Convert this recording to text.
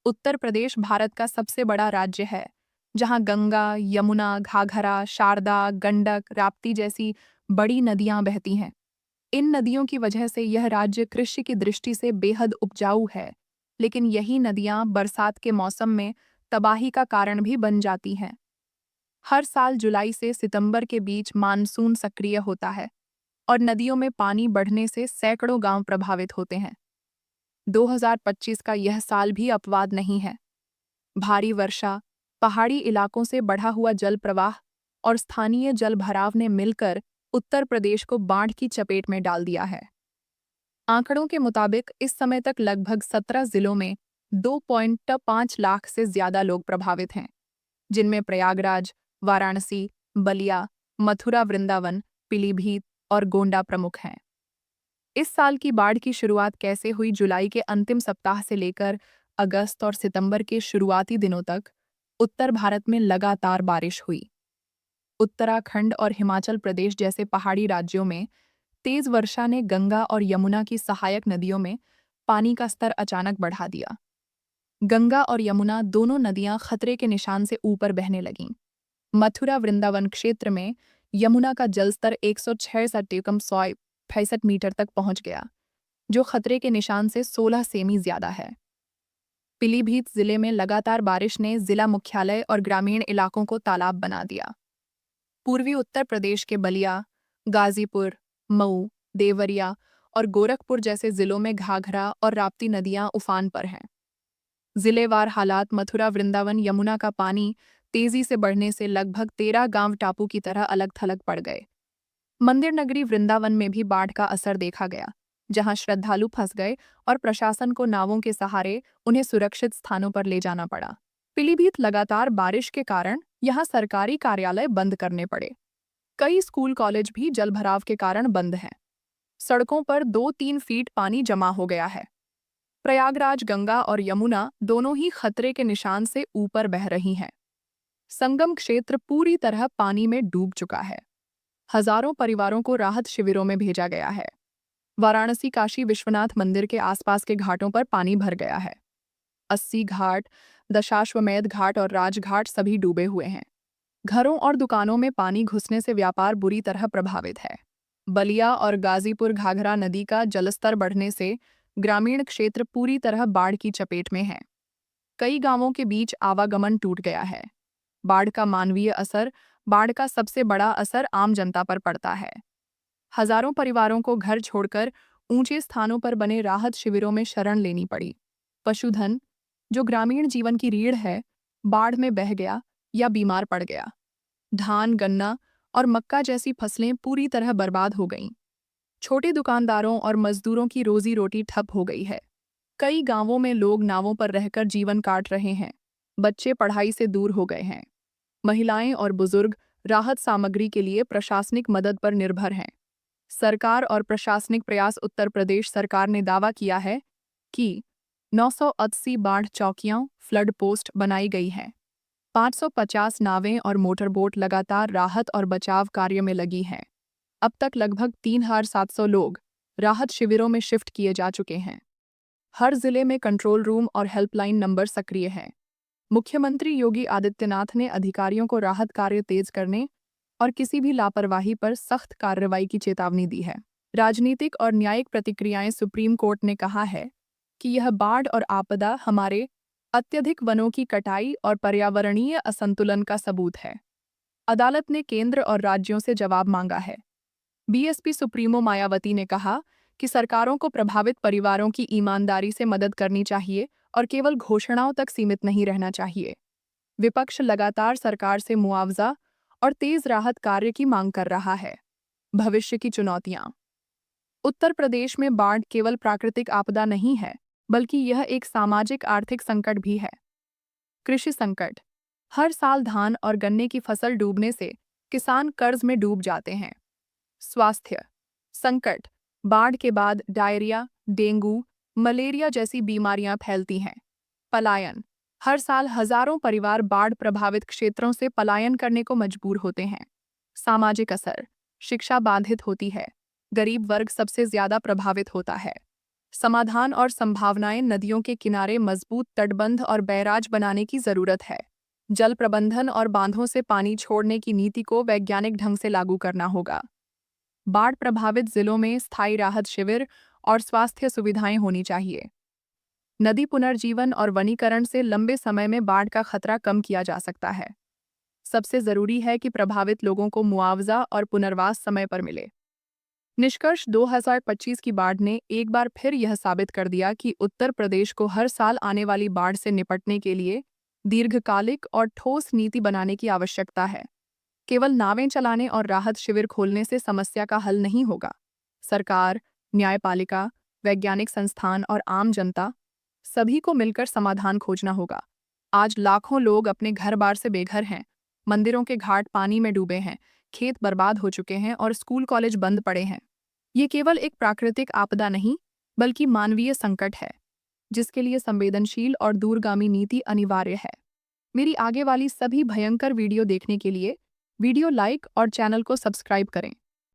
उत्तर प्रदेश भारत का सबसे बड़ा राज्य है, जहाँ गंगा, यमुना, घाघरा, शारदा, गंडक, राप्ती जैसी बड़ी नदियां बहती हैं। इन नदियों की वजह से यह राज्य कृषि की दृष्टि से बेहद उपजाऊ है, लेकिन यही नदियां बरसात के मौसम में तबाही का कारण भी बन जाती हैं। हर साल जुलाई से सितंबर के बीच मानसून सक्रिय होता है और नदियों में पानी बढ़ने से सैकड़ों गांव प्रभावित होते हैं। 2025 का यह साल भी अपवाद नहीं है। भारी वर्षा, पहाड़ी इलाकों से बढ़ा हुआ जल प्रवाह और स्थानीय जल भराव ने मिलकर उत्तर प्रदेश को बाढ़ की चपेट में डाल दिया है। आंकड़ों के मुताबिक इस समय तक लगभग 17 जिलों में 2.5 लाख से ज्यादा लोग प्रभावित हैं, जिनमें प्रयागराज, वाराणसी, बलिया, मथुरा, वृंदावन, पीलीभीत और गोंडा प्रमुख हैं। इस साल की बाढ़ की शुरुआत कैसे हुई? जुलाई के अंतिम सप्ताह से लेकर अगस्त और सितंबर के शुरुआती दिनों तक उत्तर भारत में लगातार बारिश हुई। उत्तराखंड और हिमाचल प्रदेश जैसे पहाड़ी राज्यों में तेज वर्षा ने गंगा और यमुना की सहायक नदियों में पानी का स्तर अचानक बढ़ा दिया। गंगा और यमुना दोनों नदियां खतरे के निशान से ऊपर बहने लगीं। मथुरा वृंदावन क्षेत्र में यमुना का जलस्तर 166 मीटर तक पहुंच गया, जो खतरे के निशान से 16 सेमी ज्यादा है। पीलीभीत जिले में लगातार बारिश ने जिला मुख्यालय और ग्रामीण इलाकों को तालाब बना दिया। पूर्वी उत्तर प्रदेश के बलिया, गाजीपुर, मऊ, देवरिया और गोरखपुर जैसे जिलों में घाघरा और राप्ती नदियां उफान पर हैं। जिलेवार हालात: मथुरा वृंदावन यमुना का पानी तेजी से बढ़ने से लगभग 13 गांव टापू की तरह अलग थलग पड़ गए। मंदिर नगरी वृंदावन में भी बाढ़ का असर देखा गया, जहां श्रद्धालु फंस गए और प्रशासन को नावों के सहारे उन्हें सुरक्षित स्थानों पर ले जाना पड़ा। पीलीभीत लगातार बारिश के कारण यहां सरकारी कार्यालय बंद करने पड़े। कई स्कूल कॉलेज भी जलभराव के कारण बंद हैं। सड़कों पर 2-3 फीट पानी जमा हो गया है। प्रयागराज गंगा और यमुना दोनों ही खतरे के निशान से ऊपर बह रही हैं। संगम क्षेत्र पूरी तरह पानी में डूब चुका है। हजारों परिवारों को राहत शिविरों में भेजा गया है। वाराणसी काशी विश्वनाथ मंदिर के आसपास के घाटों पर पानी भर गया है। 80 घाट, दशाश्वमेध घाट और राजघाट सभी डूबे हुए हैं। घरों और दुकानों में पानी घुसने से व्यापार बुरी तरह प्रभावित है। बलिया और गाजीपुर घाघरा नदी का जलस्तर बढ़ने से ग्रामीण क्षेत्र पूरी तरह बाढ़ की चपेट में है। कई गांवों के बीच आवागमन टूट गया है। बाढ़ का मानवीय असर: बाढ़ का सबसे बड़ा असर आम जनता पर पड़ता है। हजारों परिवारों को घर छोड़कर ऊंचे स्थानों पर बने राहत शिविरों में शरण लेनी पड़ी। पशुधन, जो ग्रामीण जीवन की रीढ़ है, बाढ़ में बह गया या बीमार पड़ गया। धान, गन्ना और मक्का जैसी फसलें पूरी तरह बर्बाद हो गईं। छोटे दुकानदारों और मजदूरों की रोजी रोटी ठप हो गई है। कई गांवों में लोग नावों पर रहकर जीवन काट रहे हैं। बच्चे पढ़ाई से दूर हो गए हैं। महिलाएं और बुजुर्ग राहत सामग्री के लिए प्रशासनिक मदद पर निर्भर हैं। सरकार और प्रशासनिक प्रयास: उत्तर प्रदेश सरकार ने दावा किया है कि 980 बाढ़ चौकियां फ्लड पोस्ट बनाई गई हैं। 550 नावें और मोटरबोट लगातार राहत और बचाव कार्य में लगी हैं। अब तक लगभग 3700 लोग राहत शिविरों में शिफ्ट किए जा चुके हैं। हर जिले में कंट्रोल रूम और हेल्पलाइन नंबर सक्रिय हैं। मुख्यमंत्री योगी आदित्यनाथ ने अधिकारियों को राहत कार्य तेज करने और किसी भी लापरवाही पर सख्त कार्रवाई की चेतावनी दी है। राजनीतिक और न्यायिक प्रतिक्रियाएं: सुप्रीम कोर्ट ने कहा है कि यह बाढ़ और आपदा हमारे अत्यधिक वनों की कटाई और पर्यावरणीय असंतुलन का सबूत है। अदालत ने केंद्र और राज्यों से जवाब मांगा है। बीएसपी सुप्रीमो मायावती ने कहा कि सरकारों को प्रभावित परिवारों की ईमानदारी से मदद करनी चाहिए और केवल घोषणाओं तक सीमित नहीं रहना चाहिए। विपक्ष लगातार सरकार से मुआवजा और तेज राहत कार्य की मांग कर रहा है। भविष्य की चुनौतियां: उत्तर प्रदेश में बाढ़ केवल प्राकृतिक आपदा नहीं है, बल्कि यह एक सामाजिक आर्थिक संकट भी है। कृषि संकट: हर साल धान और गन्ने की फसल डूबने से किसान कर्ज में डूब जाते हैं। स्वास्थ्य संकट: बाढ़ के बाद डायरिया, डेंगू, मलेरिया जैसी बीमारियां फैलती हैं। पलायन: हर साल हजारों परिवार बाढ़ प्रभावित क्षेत्रों से पलायन करने को मजबूर होते हैं। सामाजिक असर: शिक्षा बाधित होती है। गरीब वर्ग सबसे ज्यादा प्रभावित होता है। समाधान और संभावनाएं। नदियों के किनारे मजबूत तटबंध और बैराज बनाने की जरूरत है। जल प्रबंधन और बांधों से पानी छोड़ने की नीति को वैज्ञानिक ढंग से लागू करना होगा। बाढ़ प्रभावित जिलों में स्थायी राहत शिविर और स्वास्थ्य सुविधाएं होनी चाहिए। नदी पुनर्जीवन और वनीकरण से लंबे समय में बाढ़ का खतरा कम किया जा सकता है। सबसे जरूरी है कि प्रभावित लोगों को मुआवजा और पुनर्वास समय पर मिले। निष्कर्ष 2025 की बाढ़ ने एक बार फिर यह साबित कर दिया कि उत्तर प्रदेश को हर साल आने वाली बाढ़ से निपटने के लिए दीर्घकालिक और ठोस नीति बनाने की आवश्यकता है। केवल नावें चलाने और राहत शिविर खोलने से समस्या का हल नहीं होगा। सरकार, न्यायपालिका, वैज्ञानिक संस्थान और आम जनता सभी को मिलकर समाधान खोजना होगा। आज लाखों लोग अपने घर-बार से बेघर हैं, मंदिरों के घाट पानी में डूबे हैं, खेत बर्बाद हो चुके हैं और स्कूल कॉलेज बंद पड़े हैं। ये केवल एक प्राकृतिक आपदा नहीं, बल्कि मानवीय संकट है, जिसके लिए संवेदनशील और दूरगामी नीति अनिवार्य है। मेरी आगे वाली सभी भयंकर वीडियो देखने के लिए वीडियो लाइक और चैनल को सब्सक्राइब करें।